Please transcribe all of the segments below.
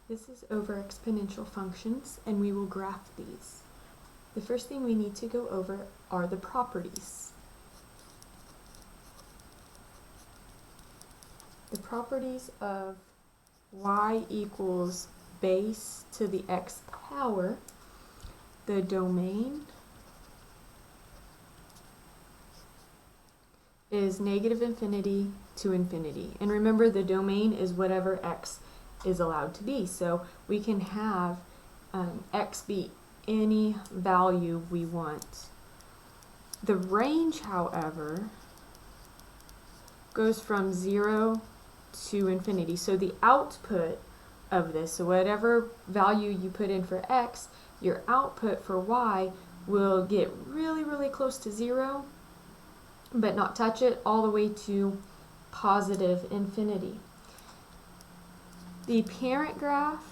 This is over exponential functions, and we will graph these. The first thing we need to go over are the properties. The properties of y equals base to the x power, the domain is negative infinity to infinity. And remember, the domain is whatever x is allowed to be. So we can have x be any value we want. The range, however, goes from 0 to infinity. So the output of this, so whatever value you put in for x, your output for y will get really, really close to 0, but not touch it, all the way to positive infinity. The parent graph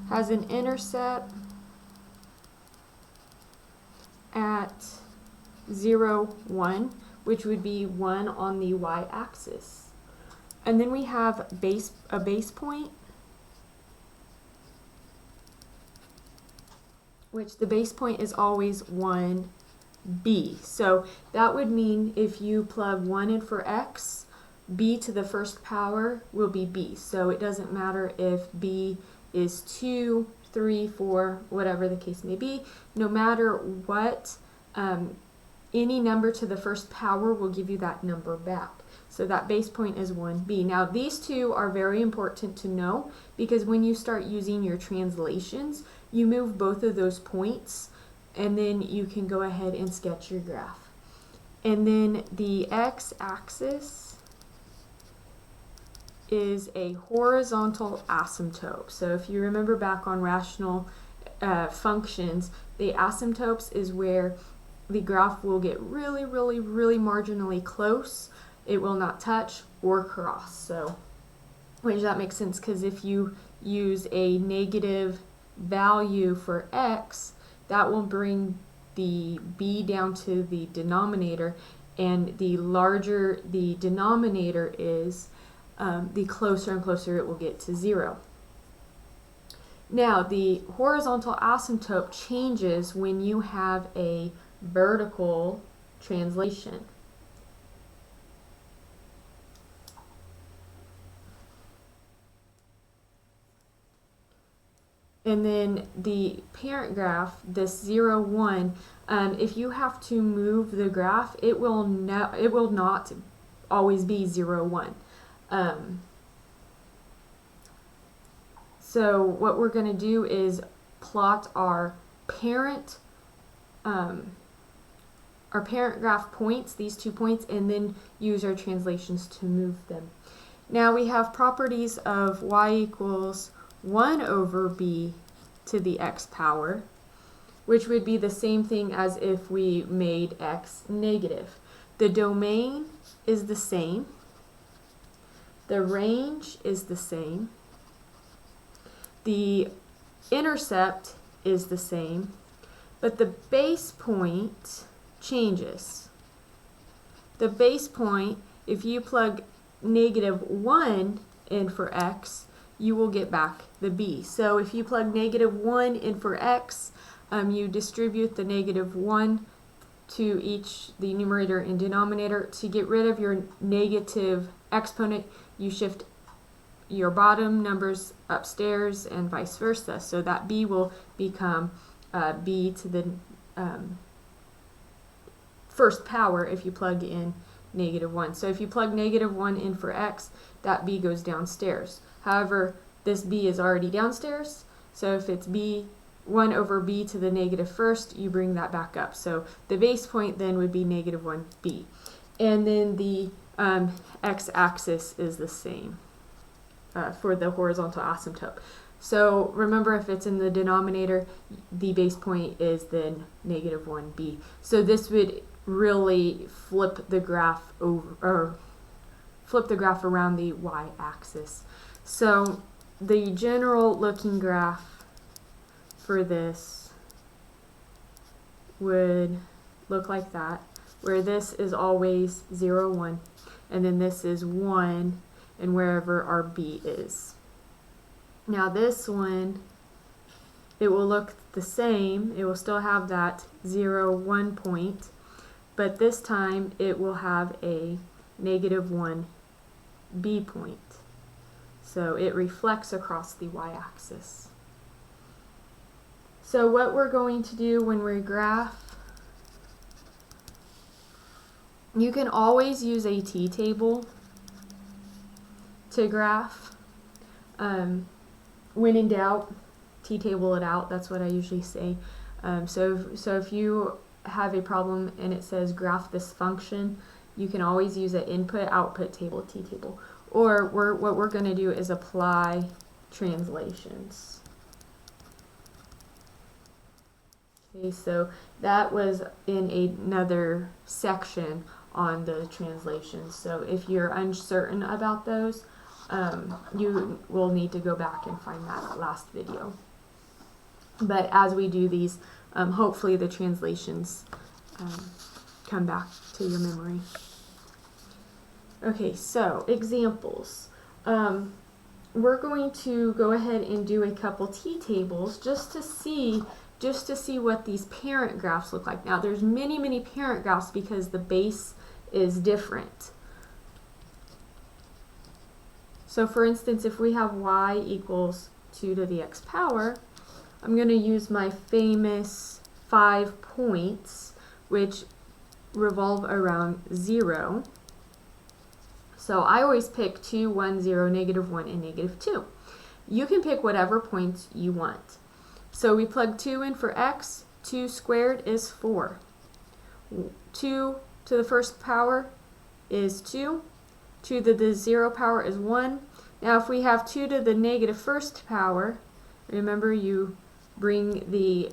has an intercept at 0, 1, which would be 1 on the y-axis. And then we have a base point, which the base point is always 1b. So that would mean if you plug 1 in for x, b to the first power will be b. So it doesn't matter if b is 2, 3, 4, whatever the case may be. No matter what, any number to the first power will give you that number back. So that base point is 1b. Now these two are very important to know, because when you start using your translations, you move both of those points, and then you can go ahead and sketch your graph. And then the x-axis is a horizontal asymptote. So if you remember back on rational functions, the asymptotes is where the graph will get really, really, really marginally close. It will not touch or cross. So, which that makes sense, because if you use a negative value for x, that will bring the b down to the denominator, and the larger the denominator is, the closer and closer it will get to 0. Now, the horizontal asymptote changes when you have a vertical translation. And then the parent graph, this 0, 1, if you have to move the graph, it will not always be 0, 1. So what we're going to do is plot our parent graph points, these 2 points, and then use our translations to move them. Now we have properties of y equals 1 over b to the x power, which would be the same thing as if we made x negative. The domain is the same. The range is the same. The intercept is the same, but the base point changes. The base point, if you plug negative 1 in for x, you will get back the b. So if you plug negative 1 in for x, you distribute the negative 1 to each, the numerator and denominator. To get rid of your negative exponent, you shift your bottom numbers upstairs and vice versa. So that b will become b to the first power if you plug in negative 1. So if you plug negative 1 in for x, that b goes downstairs. However, this b is already downstairs, so if it's b 1 over b to the negative first, you bring that back up. So the base point then would be negative 1b. And then the x-axis is the same for the horizontal asymptote. So remember, if it's in the denominator, the base point is then negative 1b. So this would really flip the graph over, or flip the graph around the y-axis. So the general looking graph for this would look like that, where this is always 0, 1, and then this is 1, and wherever our b is. Now this one, it will look the same. It will still have that 0, 1 point, but this time it will have a -1 b point. So it reflects across the y-axis. So what we're going to do when we graph, you can always use a t-table to graph. When in doubt, t-table it out. That's what I usually say. So if you have a problem and it says graph this function, you can always use an input-output table, t-table. Or what we're going to do is apply translations. Okay, so that was in another section on the translations. So if you're uncertain about those, you will need to go back and find that last video. But as we do these, hopefully the translations come back to your memory. Okay, so examples. We're going to go ahead and do a couple t-tables just to see what these parent graphs look like. Now there's many parent graphs because the base is different. So for instance, if we have y equals 2 to the x power, I'm going to use my famous 5 points, which revolve around 0. So I always pick 2, 1, 0, -1, and -2. You can pick whatever points you want. So we plug 2 in for x. 2 squared is 4. 2 to the first power is 2. 2 to the 0 power is 1. Now if we have 2 to the negative first power, remember you bring the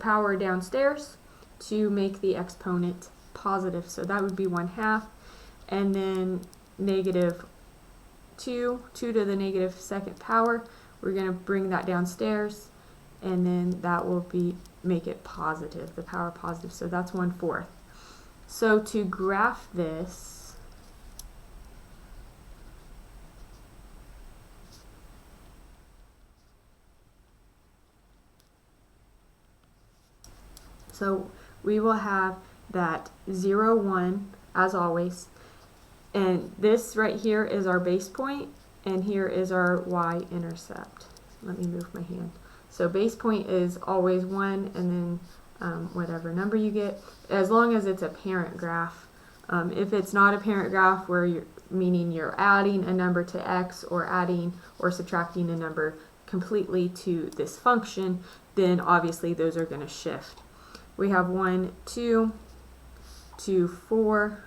power downstairs to make the exponent positive. So that would be 1/2. And then -2 to the negative second power, we're going to bring that downstairs, and then that will make it positive, the power positive. So that's 1/4. So to graph this, so we will have that 0, 1 as always, and this right here is our base point, and here is our y-intercept. Let me move my hand. So base point is always 1, and then whatever number you get, as long as it's a parent graph. If it's not a parent graph, meaning you're adding a number to x or adding or subtracting a number completely to this function, then obviously those are going to shift. We have 1, 2, 2, 4,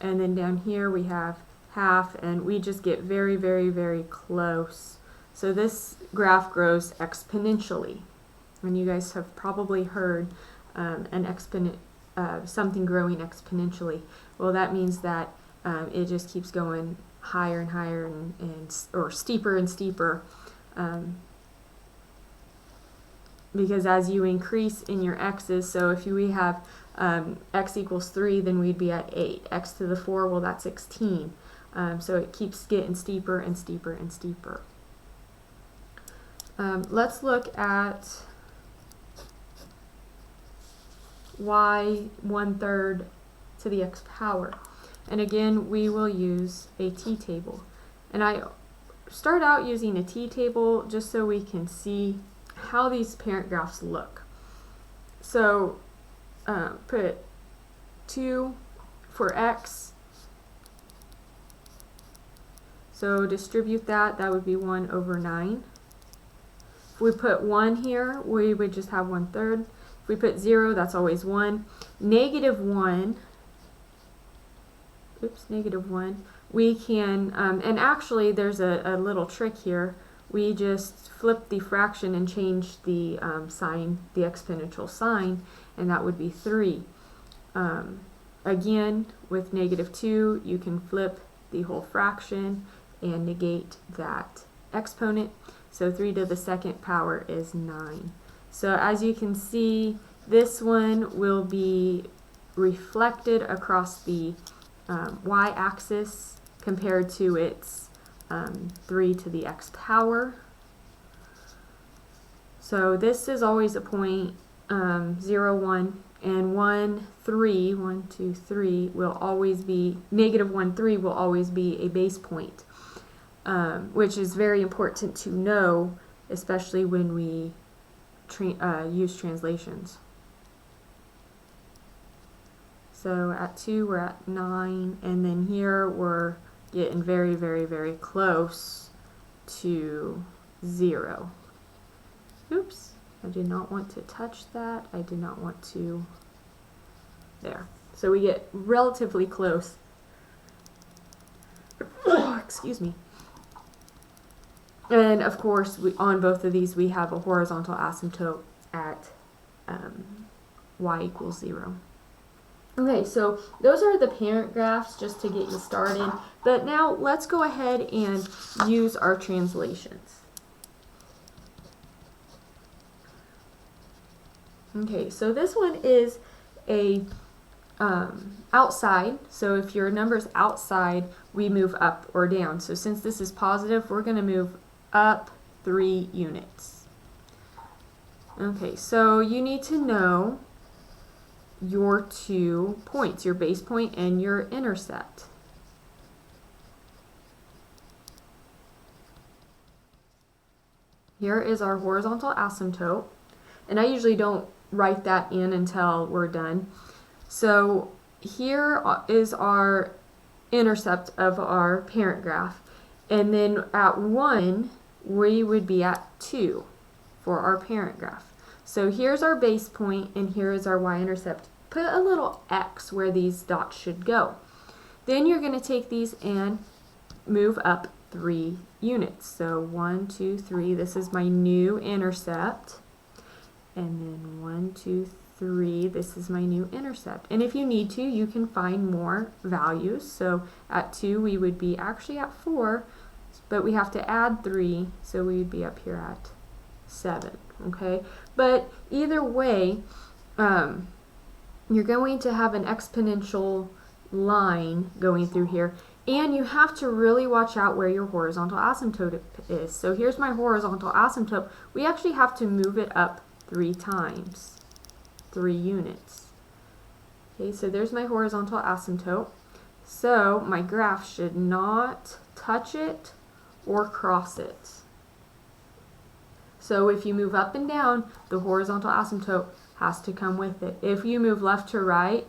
and then down here we have 1/2, and we just get very close. So this graph grows exponentially, and you guys have probably heard something growing exponentially. Well, that means that it just keeps going higher and higher, or steeper and steeper, because as you increase in your x's, so if we have x equals 3, then we'd be at 8. X to the 4, well, that's 16. So it keeps getting steeper and steeper and steeper. Let's look at y 1/3 to the x power. And again, we will use a t-table. And I start out using a t-table just so we can see how these parent graphs look. So put 2 for x. So distribute that, that would be 1/9. If we put 1 here, we would just have 1/3. If we put 0, that's always 1. -1, we can, and actually there's a little trick here. We just flip the fraction and change the sign, the exponential sign, and that would be 3. Again, with -2, you can flip the whole fraction and negate that exponent. So 3 to the second power is 9. So as you can see, this one will be reflected across the y-axis compared to its 3 to the x power. So this is always a point 0, 1, and 1, 3, 1, 2, 3 will always be, negative 1, 3 will always be a base point, which is very important to know, especially when we use translations. So at 2 we're at 9, and then here we're getting very, very, very close to 0. Oops, I did not want to touch that. I did not want to, there. So we get relatively close. Excuse me. And of course, on both of these, we have a horizontal asymptote at y equals 0. Okay, so those are the parent graphs just to get you started. But now let's go ahead and use our translations. Okay, so this one is a outside. So if your number's outside, we move up or down. So since this is positive, we're going to move up 3 units. Okay, so you need to know your 2 points, your base point and your intercept. Here is our horizontal asymptote, and I usually don't write that in until we're done. So here is our intercept of our parent graph, and then at 1 we would be at 2 for our parent graph. So here's our base point and here is our y-intercept. Put a little X where these dots should go. Then you're going to take these and move up 3 units. So 1, 2, 3, this is my new intercept. And then 1, 2, 3, this is my new intercept. And if you need to, you can find more values. So at 2 we would be actually at 4, but we have to add 3, so we would be up here at 7. Okay, but either way, you're going to have an exponential line going through here, and you have to really watch out where your horizontal asymptote is. So here's my horizontal asymptote. We actually have to move it up 3 times, 3 units. Okay, so there's my horizontal asymptote. So my graph should not touch it or cross it. So if you move up and down, the horizontal asymptote has to come with it. If you move left to right,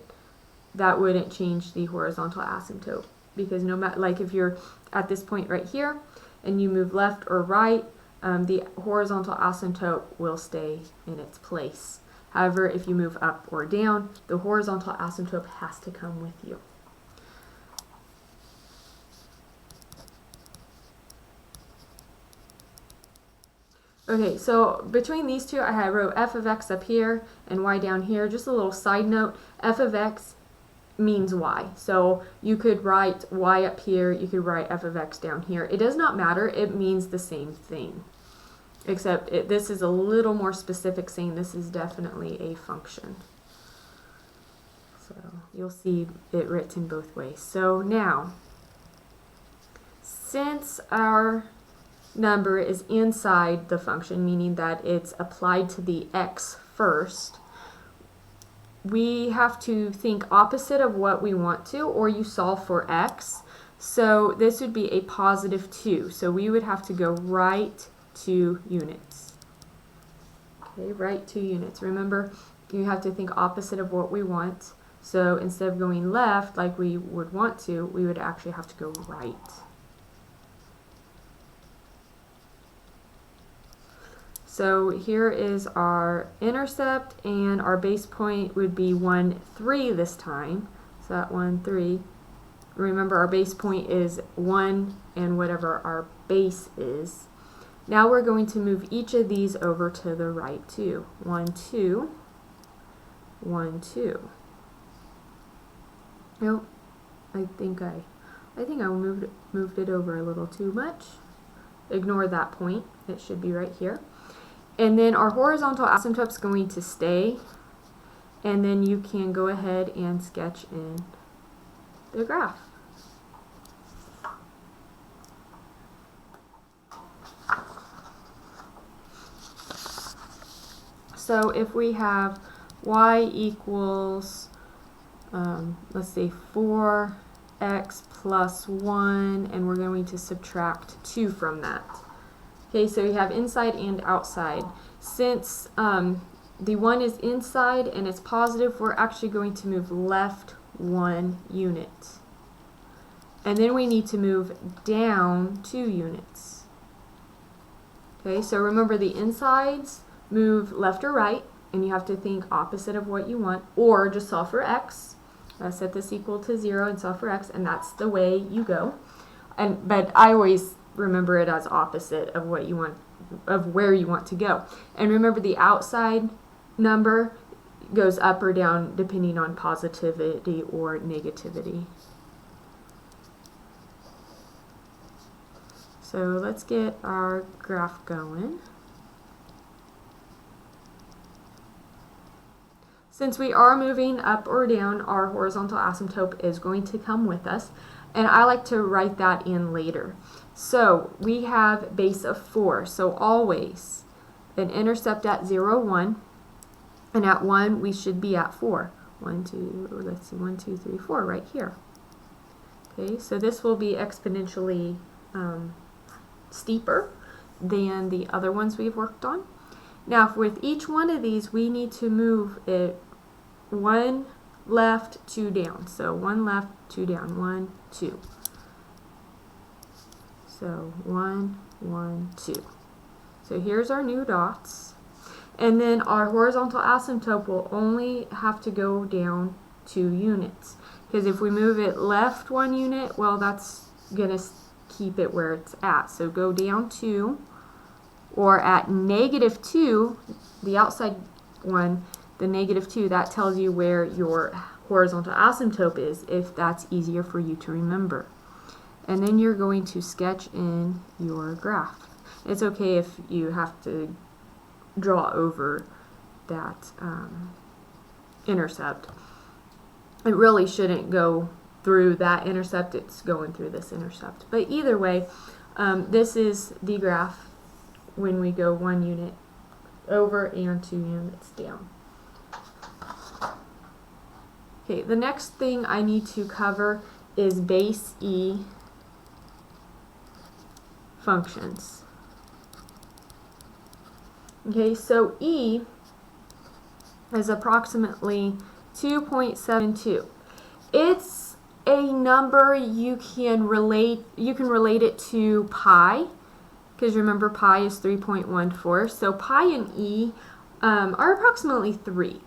that wouldn't change the horizontal asymptote, because no matter, like if you're at this point right here and you move left or right, the horizontal asymptote will stay in its place. However, if you move up or down, the horizontal asymptote has to come with you. Okay, so between these two, I wrote f of x up here and y down here. Just a little side note, f of x means y. So you could write y up here, you could write f of x down here. It does not matter, it means the same thing. Except this is a little more specific, saying this is definitely a function. So you'll see it written both ways. So now, since our number is inside the function, meaning that it's applied to the x first, we have to think opposite of what we want to, or you solve for x. So this would be a positive 2. So we would have to go right 2 units. Okay, right 2 units. Remember, you have to think opposite of what we want. So instead of going left like we would want to, we would actually have to go right. So here is our intercept, and our base point would be 1, 3 this time. So that 1, 3. Remember, our base point is 1 and whatever our base is. Now we're going to move each of these over to the right too. 1, 2, 1, 2. Nope, I think I moved it over a little too much. Ignore that point. It should be right here. And then our horizontal asymptote is going to stay and then you can go ahead and sketch in the graph. So if we have y equals, let's say 4x plus 1, and we're going to subtract 2 from that. Okay, so we have inside and outside. Since the 1 is inside and it's positive, we're actually going to move left 1 unit. And then we need to move down 2 units. Okay, so remember the insides move left or right, and you have to think opposite of what you want, or just solve for x. Set this equal to 0 and solve for x, and that's the way you go. But I always remember it as opposite of what you want, of where you want to go. And remember the outside number goes up or down depending on positivity or negativity. So let's get our graph going. Since we are moving up or down, our horizontal asymptote is going to come with us, and I like to write that in later. So we have base of 4, so always an intercept at 0, 1, and at 1 we should be at 4. 1, 2, let's see, 1, 2, 3, 4 right here. Okay, so this will be exponentially steeper than the other ones we've worked on. Now with each one of these we need to move it 1 left, 2 down. So 1 left, 2 down, 1, 2. So 1, 1, 2. So here's our new dots. And then our horizontal asymptote will only have to go down 2 units. Because if we move it left 1 unit, well, that's going to keep it where it's at. So go down 2, or at -2, the outside one, the -2, that tells you where your horizontal asymptote is, if that's easier for you to remember. And then you're going to sketch in your graph. It's okay if you have to draw over that intercept. It really shouldn't go through that intercept, it's going through this intercept. But either way, this is the graph when we go 1 unit over and 2 units down. Okay, the next thing I need to cover is base E functions. Okay, so E is approximately 2.72. It's a number you can relate it to pi, because remember pi is 3.14. So pi and E are approximately 3.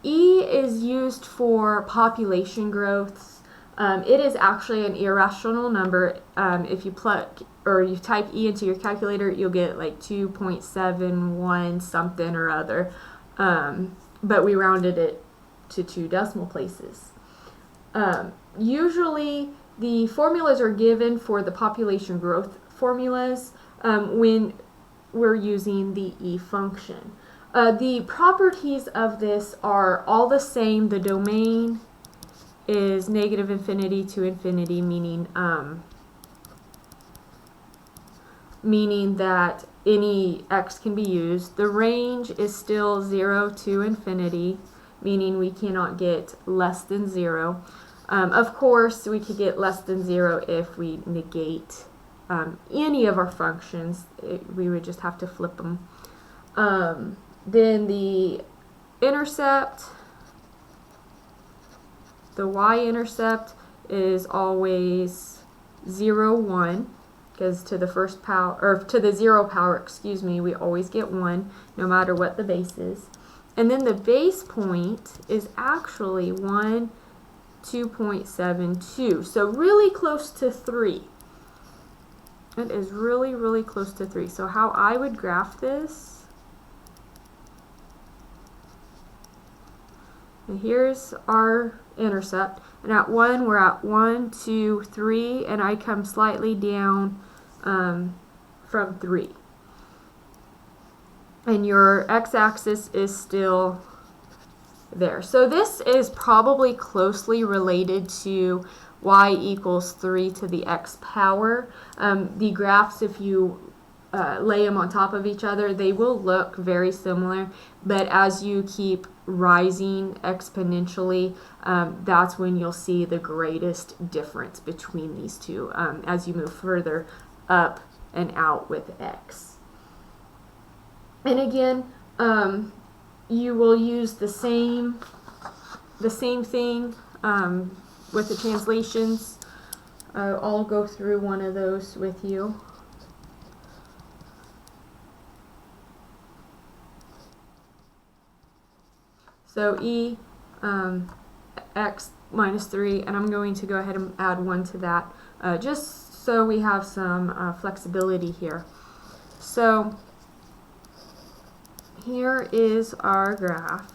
E is used for population growths. It is actually an irrational number. If you plug or you type E into your calculator, you'll get like 2.71 something or other. But we rounded it to 2 decimal places. Usually the formulas are given for the population growth formulas when we're using the E function. The properties of this are all the same. The domain is -infinity to infinity, meaning that any x can be used. The range is still 0 to infinity, meaning we cannot get less than 0. Of course, we could get less than 0 if we negate any of our functions. We would just have to flip them. Then the intercept, the y-intercept is always 0, 1, because to the first power, or to the 0 power, excuse me, we always get 1, no matter what the base is. And then the base point is actually 2.72, so really close to 3. It is really, really close to 3. So how I would graph this, and here's our intercept, and at 1 we're at 1, 2, 3, and I come slightly down from 3. And your x-axis is still there. So this is probably closely related to y equals 3 to the x power. The graphs, if you lay them on top of each other, they will look very similar, but as you keep rising exponentially, that's when you'll see the greatest difference between these two as you move further up and out with x. And again, you will use the same thing with the translations. I'll go through one of those with you. So e x minus 3, and I'm going to go ahead and add 1 to that just so we have some flexibility here. So here is our graph,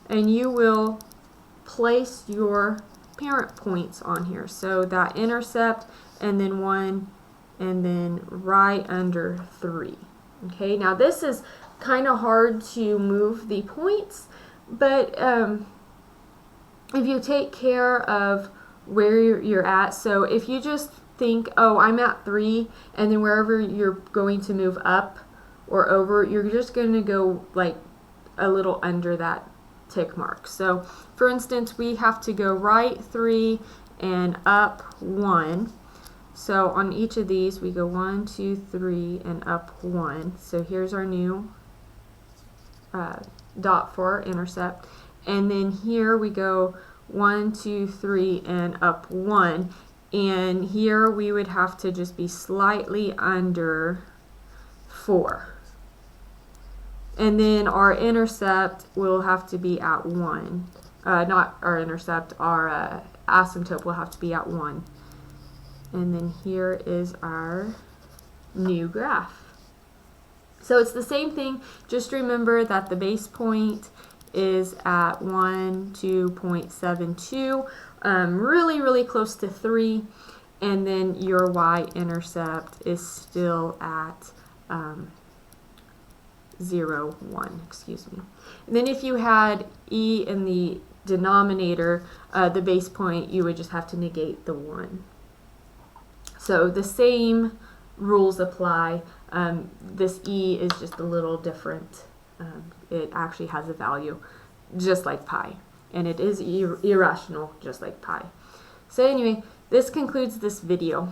and you will place your parent points on here. So that intercept, and then 1, and then right under 3. Okay, now this is kind of hard to move the points, but if you take care of where you're at, so if you just think, oh, I'm at 3, and then wherever you're going to move up or over, you're just going to go like a little under that tick mark. So for instance, we have to go right 3 and up 1. So on each of these we go 1, 2, 3 and up 1. So here's our new dot for our intercept, and then here we go 1, 2, 3 and up 1, and here we would have to just be slightly under 4, and then our intercept will have to be at 1. Not our intercept, our asymptote will have to be at 1, and then here is our new graph. So it's the same thing, just remember that the base point is at 2.72, really close to 3, and then your y-intercept is still at 0, 1, excuse me. And then if you had e in the denominator, the base point, you would just have to negate the 1. So the same rules apply. This e is just a little different. It actually has a value just like pi, and it is irrational just like pi. So anyway, this concludes this video.